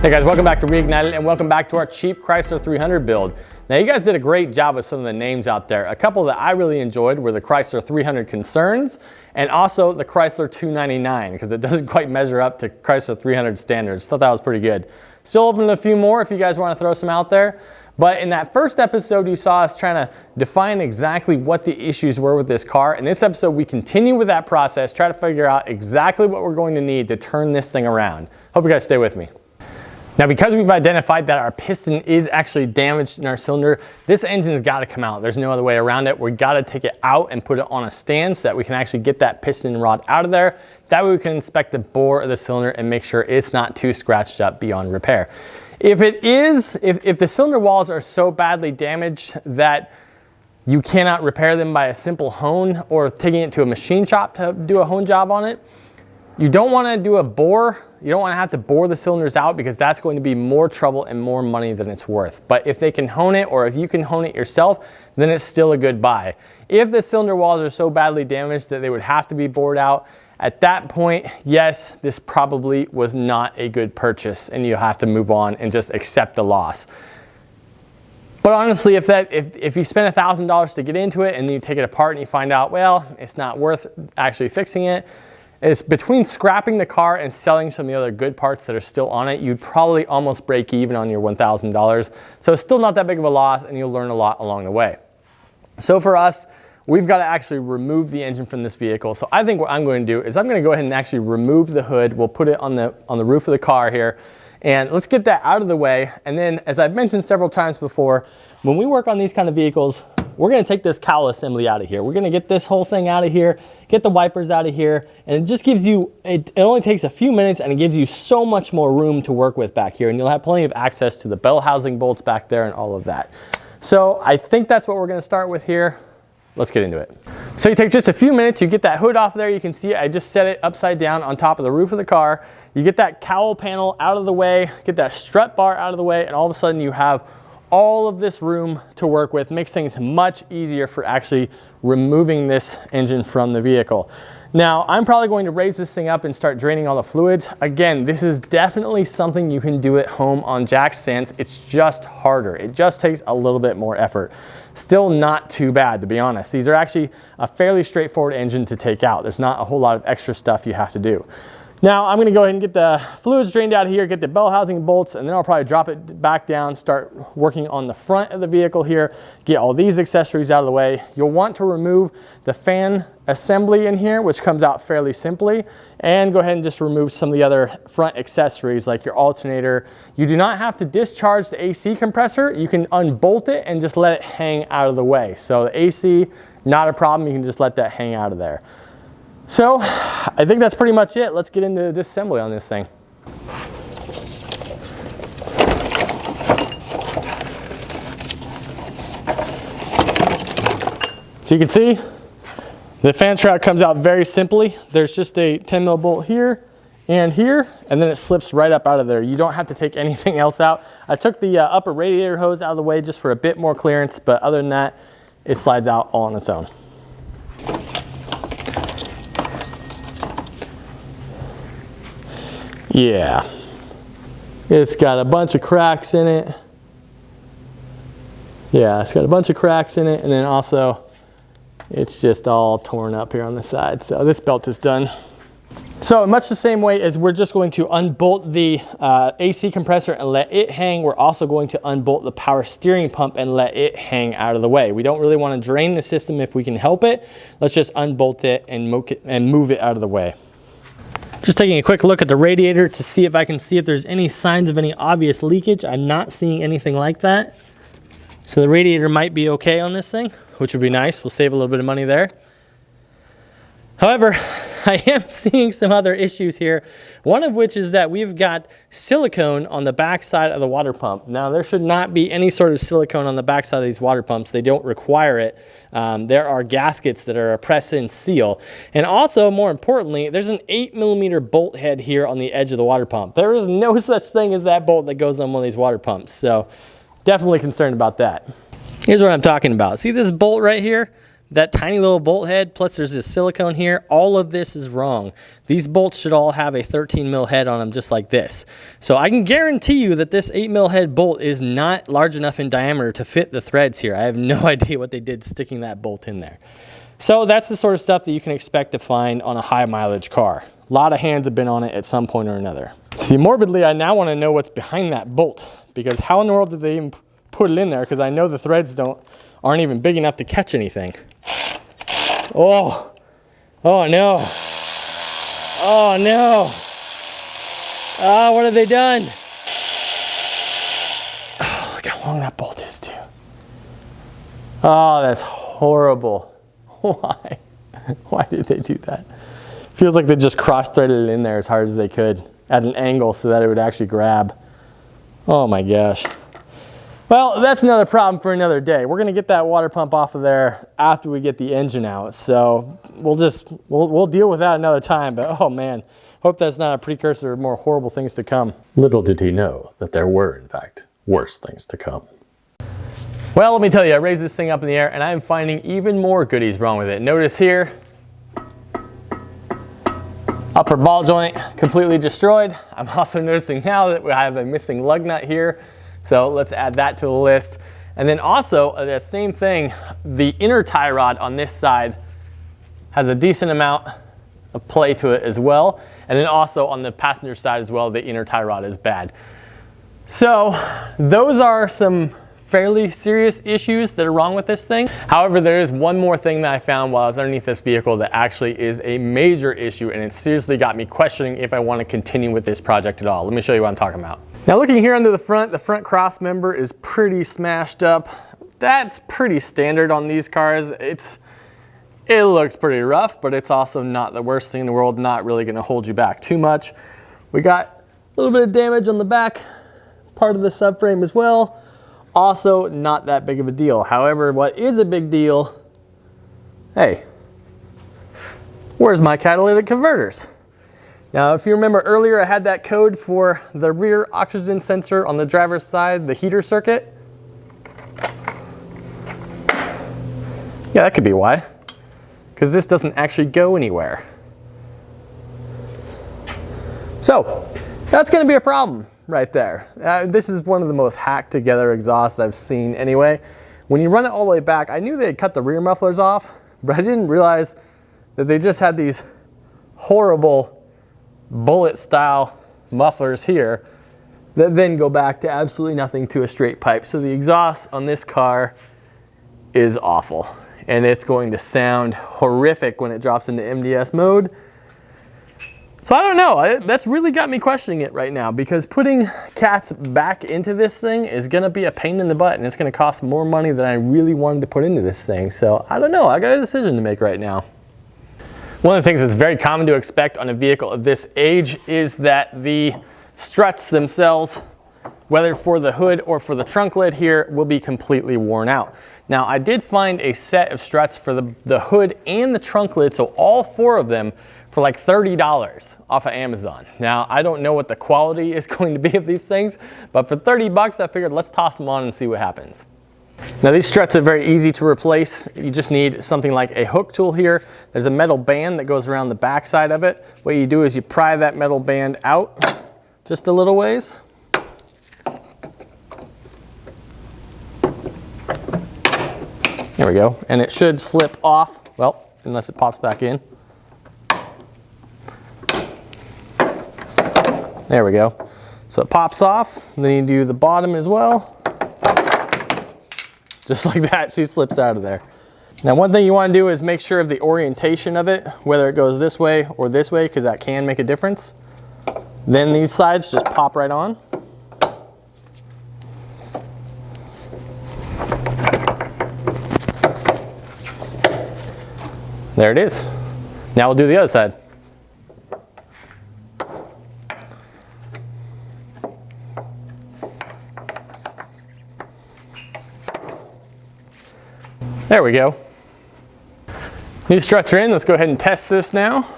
Hey guys, welcome back to Reignited and welcome back to our cheap Chrysler 300 build. Now you guys did a great job with some of the names out there. A couple that I really enjoyed were the Chrysler 300 Concerns and also the Chrysler 299 because it doesn't quite measure up to Chrysler 300 standards. Thought that was pretty good. Still open a few more if you guys want to throw some out there. But in that first episode, you saw us trying to define exactly what the issues were with this car. In this episode, we continue with that process, try to figure out exactly what we're going to need to turn this thing around. Hope you guys stay with me. Now, because we've identified that our piston is actually damaged in our cylinder, this engine's got to come out. There's no other way around it. We got to take it out and put it on a stand so that we can actually get that piston rod out of there. That way we can inspect the bore of the cylinder and make sure it's not too scratched up beyond repair. If it is, if the cylinder walls are so badly damaged that you cannot repair them by a simple hone or taking it to a machine shop to do a hone job on it, you don't want to do a bore. You don't want to have to bore the cylinders out because that's going to be more trouble and more money than it's worth. But if they can hone it, or if you can hone it yourself, then it's still a good buy. If the cylinder walls are so badly damaged that they would have to be bored out, at that point, yes, this probably was not a good purchase and you'll have to move on and just accept the loss. But honestly, if you spend $1,000 to get into it and then you take it apart and you find out, well, it's not worth actually fixing it, it's between scrapping the car and selling some of the other good parts that are still on it, you'd probably almost break even on your $1,000. So it's still not that big of a loss and you'll learn a lot along the way. So for us, we've got to actually remove the engine from this vehicle. So I think what I'm going to do is I'm going to go ahead and actually remove the hood. We'll put it on the roof of the car here. And let's get that out of the way. And then, as I've mentioned several times before, when we work on these kind of vehicles, we're going to take this cowl assembly out of here. We're going to get this whole thing out of here, get the wipers out of here, and it just gives you, it only takes a few minutes and it gives you so much more room to work with back here, and you'll have plenty of access to the bell housing bolts back there and all of that. So I think that's what we're going to start with here. Let's get into it. So you take just a few minutes, you get that hood off there. You can see I just set it upside down on top of the roof of the car. You get that cowl panel out of the way, get that strut bar out of the way, and all of a sudden you have all of this room to work with. Makes things much easier for actually removing this engine from the vehicle. Now, I'm probably going to raise this thing up and start draining all the fluids. Again, this is definitely something you can do at home on jack stands. It's just harder. It just takes a little bit more effort. Still not too bad, to be honest. These are actually a fairly straightforward engine to take out. There's not a whole lot of extra stuff you have to do. Now I'm going to go ahead and get the fluids drained out of here, get the bell housing bolts, and then I'll probably drop it back down, start working on the front of the vehicle here, get all these accessories out of the way. You'll want to remove the fan assembly in here, which comes out fairly simply, and go ahead and just remove some of the other front accessories like your alternator. You do not have to discharge the AC compressor. You can unbolt it and just let it hang out of the way. So the AC, not a problem. You can just let that hang out of there. So I think that's pretty much it. Let's get into the disassembly on this thing. So you can see the fan shroud comes out very simply. There's just a 10 mil bolt here, and then it slips right up out of there. You don't have to take anything else out. I took the upper radiator hose out of the way just for a bit more clearance, but other than that, it slides out all on its own. Yeah, it's got a bunch of cracks in it. Yeah, it's got a bunch of cracks in it, and then also it's just all torn up here on the side. So this belt is done. So much the same way as we're just going to unbolt the AC compressor and let it hang, we're also going to unbolt the power steering pump and let it hang out of the way. We don't really want to drain the system if we can help it. Let's just unbolt it and move it out of the way. Just taking a quick look at the radiator to see if I can see if there's any signs of any obvious leakage. I'm not seeing anything like that. So the radiator might be okay on this thing, which would be nice. We'll save a little bit of money there. However, I am seeing some other issues here. One of which is that we've got silicone on the back side of the water pump. Now, there should not be any sort of silicone on the back side of these water pumps. They don't require it. There are gaskets that are a press-in seal. And also, more importantly, there's an 8mm bolt head here on the edge of the water pump. There is no such thing as that bolt that goes on one of these water pumps. So, definitely concerned about that. Here's what I'm talking about. See this bolt right here? that tiny little bolt head, plus there's this silicone here, all of this is wrong. These bolts should all have a 13 mil head on them just like this. So I can guarantee you that this 8 mil head bolt is not large enough in diameter to fit the threads here. I have no idea what they did sticking that bolt in there. So that's the sort of stuff that you can expect to find on a high mileage car. A lot of hands have been on it at some point or another. See, morbidly, I now want to know what's behind that bolt, because how in the world did they even put it in there? Because I know the threads aren't even big enough to catch anything. Oh, oh no. Oh no. Oh, what have they done? Oh, look how long that bolt is too. Oh, that's horrible. Why? Why did they do that? Feels like they just cross-threaded it in there as hard as they could at an angle so that it would actually grab. Oh my gosh. Well, that's another problem for another day. We're gonna get that water pump off of there after we get the engine out. So we'll deal with that another time, but oh man, hope that's not a precursor of more horrible things to come. Little did he know that there were, in fact, worse things to come. Well, let me tell you, I raised this thing up in the air and I'm finding even more goodies wrong with it. Notice here, upper ball joint completely destroyed. I'm also noticing now that we have a missing lug nut here. So let's add that to the list. And then also the same thing, the inner tie rod on this side has a decent amount of play to it as well. And then also on the passenger side as well, the inner tie rod is bad. So those are some fairly serious issues that are wrong with this thing. However, there is one more thing that I found while I was underneath this vehicle that actually is a major issue, and it seriously got me questioning if I want to continue with this project at all. Let me show you what I'm talking about. Now looking here under the front cross member is pretty smashed up. That's pretty standard on these cars. It looks pretty rough, but it's also not the worst thing in the world, not really gonna hold you back too much. We got a little bit of damage on the back part of the subframe as well. Also not that big of a deal. However, what is a big deal, hey, where's my catalytic converters? Now, if you remember earlier, I had that code for the rear oxygen sensor on the driver's side, the heater circuit. Yeah, that could be why. Because this doesn't actually go anywhere. So, that's going to be a problem right there. This is one of the most hacked together exhausts I've seen anyway. When you run it all the way back, I knew they had cut the rear mufflers off, but I didn't realize that they just had these horrible bullet style mufflers here that then go back to absolutely nothing to a straight pipe. So the exhaust on this car is awful, and it's going to sound horrific when it drops into MDS mode. So I don't know, that's really got me questioning it right now, because putting cats back into this thing is gonna be a pain in the butt, and it's gonna cost more money than I really wanted to put into this thing. So I don't know, I got a decision to make right now. One of the things that's very common to expect on a vehicle of this age is that the struts themselves, whether for the hood or for the trunk lid here, will be completely worn out. Now I did find a set of struts for the hood and the trunk lid, so all four of them, for like $30 off of Amazon. Now, I don't know what the quality is going to be of these things, but for 30 bucks, I figured let's toss them on and see what happens. Now, these struts are very easy to replace. You just need something like a hook tool here. There's a metal band that goes around the back side of it. What you do is you pry that metal band out just a little ways. There we go. And it should slip off, well, unless it pops back in. There we go. So it pops off, and then you do the bottom as well. Just like that, she slips out of there. Now one thing you want to do is make sure of the orientation of it, whether it goes this way or this way, because that can make a difference. Then these sides just pop right on. There it is. Now we'll do the other side. There we go. New struts are in. Let's go ahead and test this now.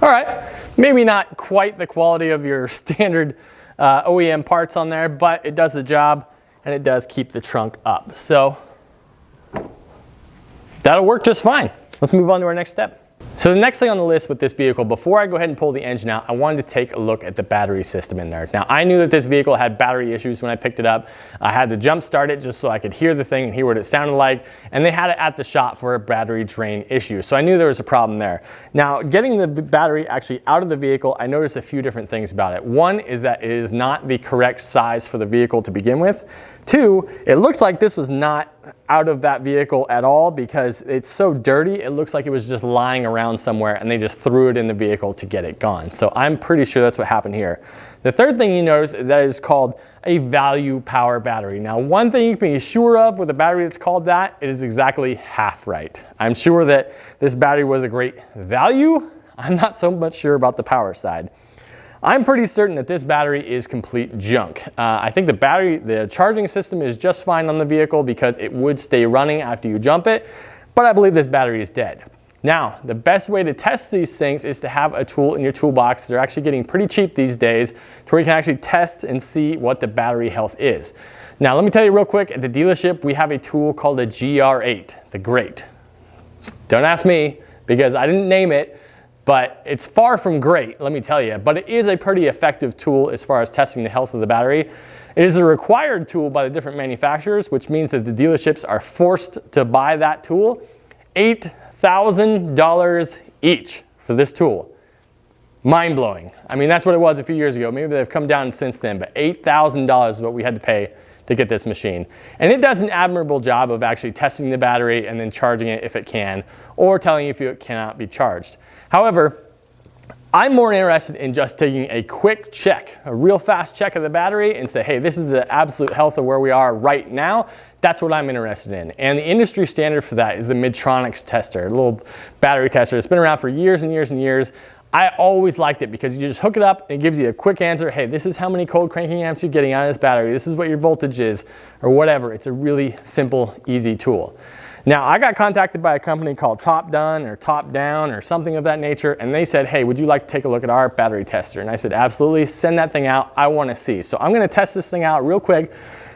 All right, maybe not quite the quality of your standard OEM parts on there, but it does the job and it does keep the trunk up. So that'll work just fine. Let's move on to our next step. So the next thing on the list with this vehicle, before I go ahead and pull the engine out, I wanted to take a look at the battery system in there. Now, I knew that this vehicle had battery issues when I picked it up. I had to jump start it just so I could hear the thing and hear what it sounded like, and they had it at the shop for a battery drain issue. So I knew there was a problem there. Now, getting the battery actually out of the vehicle, I noticed a few different things about it. One is that it is not the correct size for the vehicle to begin with. Two, it looks like this was not out of that vehicle at all because it's so dirty, it looks like it was just lying around somewhere and they just threw it in the vehicle to get it gone. So I'm pretty sure that's what happened here. The third thing you notice is that it is called a value power battery. Now, one thing you can be sure of with a battery that's called that, it is exactly half right. I'm sure that this battery was a great value. I'm not so much sure about the power side. I'm pretty certain that this battery is complete junk. I think the charging system is just fine on the vehicle because it would stay running after you jump it, but I believe this battery is dead. Now, the best way to test these things is to have a tool in your toolbox. They're actually getting pretty cheap these days to where you can actually test and see what the battery health is. Now, let me tell you real quick, at the dealership, we have a tool called the GR8, the Great. Don't ask me because I didn't name it, but it's far from great, let me tell you. But it is a pretty effective tool as far as testing the health of the battery. It is a required tool by the different manufacturers, which means that the dealerships are forced to buy that tool. $8,000 each for this tool. Mind-blowing. I mean, that's what it was a few years ago. Maybe they've come down since then, but $8,000 is what we had to pay to get this machine. And it does an admirable job of actually testing the battery and then charging it if it can, or telling you if it cannot be charged. However, I'm more interested in just taking a quick check, a real fast check of the battery and say, hey, this is the absolute health of where we are right now. That's what I'm interested in. And the industry standard for that is the Midtronics tester, a little battery tester. It's been around for years and years and years. I always liked it because you just hook it up and it gives you a quick answer. Hey, this is how many cold cranking amps you're getting out of this battery. This is what your voltage is, or whatever. It's a really simple, easy tool. Now, I got contacted by a company called Top Done or Top Down or something of that nature, and they said, hey, would you like to take a look at our battery tester? And I said, absolutely, send that thing out. I want to see. So I'm going to test this thing out real quick,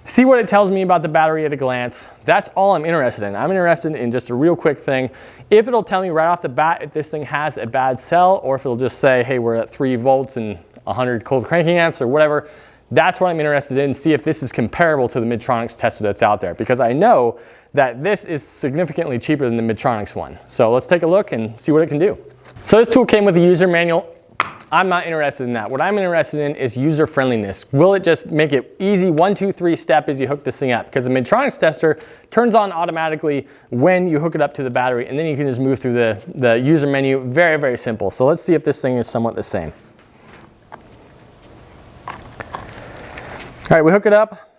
see what it tells me about the battery at a glance. That's all I'm interested in. I'm interested in just a real quick thing. If it'll tell me right off the bat if this thing has a bad cell, or if it'll just say, hey, we're at 3 volts and 100 cold cranking amps or whatever, that's what I'm interested in, see if this is comparable to the Midtronics tester that's out there, because I know that this is significantly cheaper than the Midtronics one. So let's take a look and see what it can do. So this tool came with a user manual. I'm not interested in that. What I'm interested in is user friendliness. Will it just make it easy, 1, 2, 3 step as you hook this thing up? Because the Midtronics tester turns on automatically when you hook it up to the battery, and then you can just move through the user menu. Very, very simple. So let's see if this thing is somewhat the same. All right, we hook it up,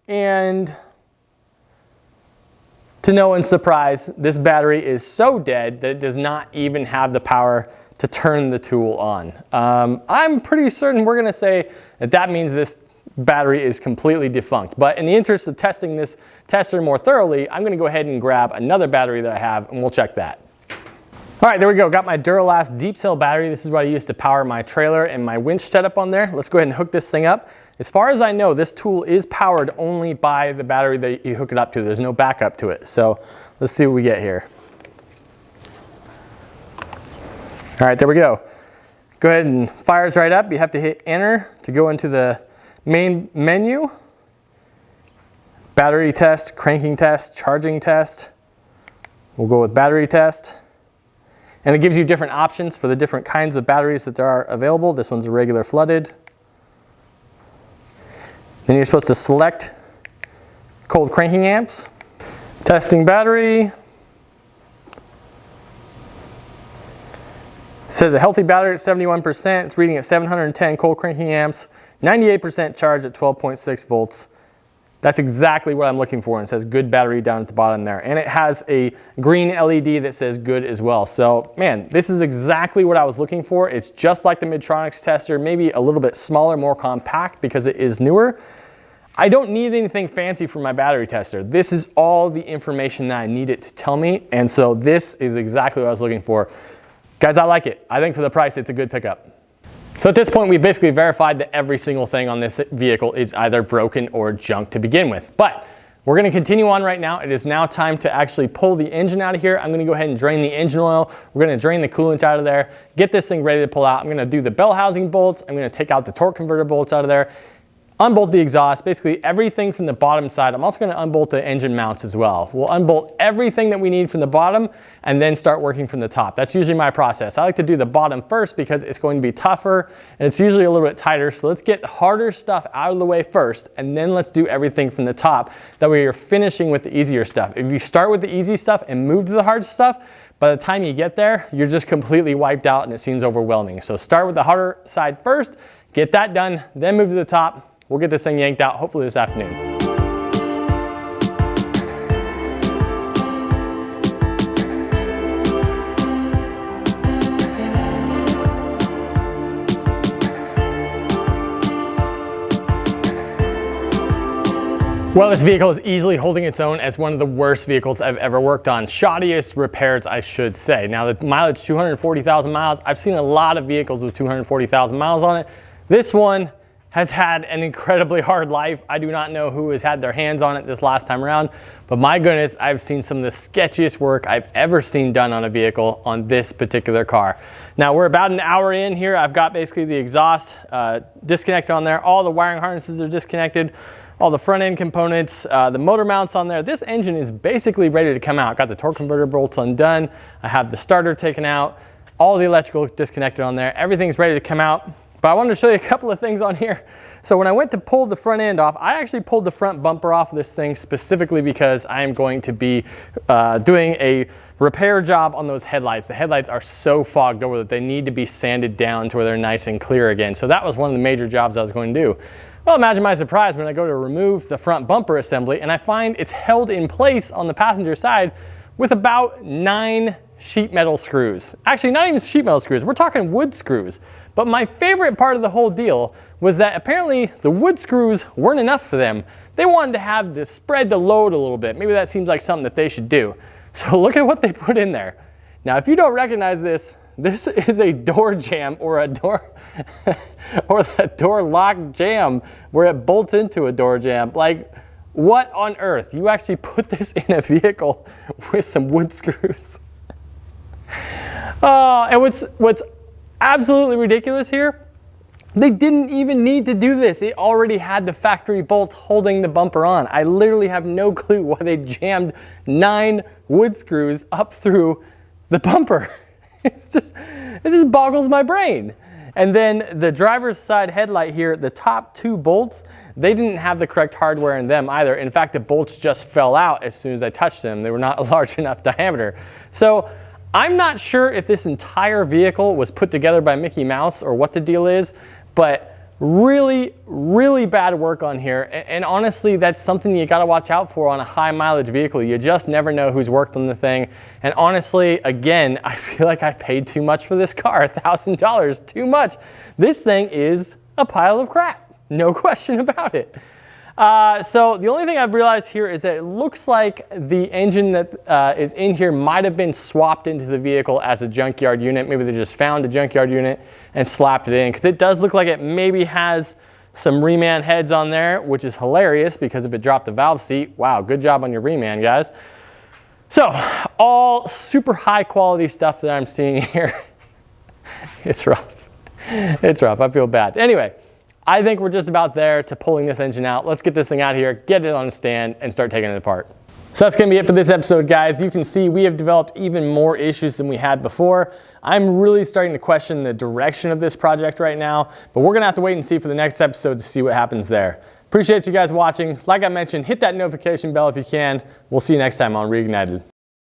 and to no one's surprise, this battery is so dead that it does not even have the power to turn the tool on. I'm pretty certain we're gonna say that that means this battery is completely defunct. But in the interest of testing this tester more thoroughly, I'm gonna go ahead and grab another battery that I have and we'll check that. All right, there we go. Got my Duralast deep cell battery. This is what I use to power my trailer and my winch setup on there. Let's go ahead and hook this thing up. As far as I know, this tool is powered only by the battery that you hook it up to. There's no backup to it. So let's see what we get here. All right, there we go. Go ahead and fires right up. You have to hit enter to go into the main menu. Battery test, cranking test, charging test. We'll go with battery test. And it gives you different options for the different kinds of batteries that there are available. This one's a regular flooded. Then you're supposed to select cold cranking amps. Testing battery. It says a healthy battery at 71%. It's reading at 710 cold cranking amps. 98% charge at 12.6 volts. That's exactly what I'm looking for. And it says good battery down at the bottom there. And it has a green LED that says good as well. So man, this is exactly what I was looking for. It's just like the Midtronics tester, maybe a little bit smaller, more compact because it is newer. I don't need anything fancy for my battery tester. This is all the information that I need it to tell me. And so this is exactly what I was looking for. Guys, I like it. I think for the price, it's a good pickup. So at this point, we basically verified that every single thing on this vehicle is either broken or junk to begin with. But we're gonna continue on right now. It is now time to actually pull the engine out of here. I'm gonna go ahead and drain the engine oil. We're gonna drain the coolant out of there, get this thing ready to pull out. I'm gonna do the bell housing bolts. I'm gonna take out the torque converter bolts out of there, unbolt the exhaust, basically everything from the bottom side. I'm also gonna unbolt the engine mounts as well. We'll unbolt everything that we need from the bottom and then start working from the top. That's usually my process. I like to do the bottom first because it's going to be tougher and it's usually a little bit tighter. So let's get harder stuff out of the way first and then let's do everything from the top. That way you're finishing with the easier stuff. If you start with the easy stuff and move to the hard stuff, by the time you get there, you're just completely wiped out and it seems overwhelming. So start with the harder side first, get that done, then move to the top. We'll get this thing yanked out hopefully this afternoon. Well, this vehicle is easily holding its own as one of the worst vehicles I've ever worked on. Shoddiest repairs, I should say. Now the mileage, 240,000 miles. I've seen a lot of vehicles with 240,000 miles on it. This one has had an incredibly hard life. I do not know who has had their hands on it this last time around, but my goodness, I've seen some of the sketchiest work I've ever seen done on a vehicle on this particular car. Now we're about an hour in here. I've got basically the exhaust disconnected on there. All the wiring harnesses are disconnected. All the front end components, the motor mounts on there. This engine is basically ready to come out. Got the torque converter bolts undone. I have the starter taken out. All the electrical disconnected on there. Everything's ready to come out. But I wanted to show you a couple of things on here. So when I went to pull the front end off, I actually pulled the front bumper off of this thing specifically because I am going to be doing a repair job on those headlights. The headlights are so fogged over that they need to be sanded down to where they're nice and clear again. So that was one of the major jobs I was going to do. Well, imagine my surprise when I go to remove the front bumper assembly and I find it's held in place on the passenger side with about 9 sheet metal screws. Actually, not even sheet metal screws, we're talking wood screws. But my favorite part of the whole deal was that apparently the wood screws weren't enough for them. They wanted to have to spread the load a little bit. Maybe that seems like something that they should do. So look at what they put in there. Now, if you don't recognize this, this is a door jamb or a door or the door lock jamb where it bolts into a door jamb. Like, what on earth? You actually put this in a vehicle with some wood screws. And what's absolutely ridiculous here, they didn't even need to do this. It already had the factory bolts holding the bumper on. I literally have no clue why they jammed 9 wood screws up through the bumper. It just boggles my brain. And then the driver's side headlight here, the top 2 bolts, they didn't have the correct hardware in them either. In fact, the bolts just fell out as soon as I touched them. They were not a large enough diameter. So I'm not sure if this entire vehicle was put together by Mickey Mouse or what the deal is, but really, really bad work on here. And honestly, that's something you gotta watch out for on a high mileage vehicle. You just never know who's worked on the thing. And honestly, again, I feel like I paid too much for this car, $1,000, too much. This thing is a pile of crap, no question about it. So the only thing I've realized here is that it looks like the engine that is in here might have been swapped into the vehicle as a junkyard unit. Maybe they just found a junkyard unit and slapped it in, because it does look like it maybe has some reman heads on there, which is hilarious because if it dropped the valve seat, wow, good job on your reman, guys. So all super high quality stuff that I'm seeing here. It's rough. It's rough. I feel bad. Anyway, I think we're just about there to pulling this engine out. Let's get this thing out of here, get it on a stand, and start taking it apart. So that's gonna be it for this episode, guys. You can see we have developed even more issues than we had before. I'm really starting to question the direction of this project right now, but we're gonna have to wait and see for the next episode to see what happens there. Appreciate you guys watching. Like I mentioned, hit that notification bell if you can. We'll see you next time on Reignited.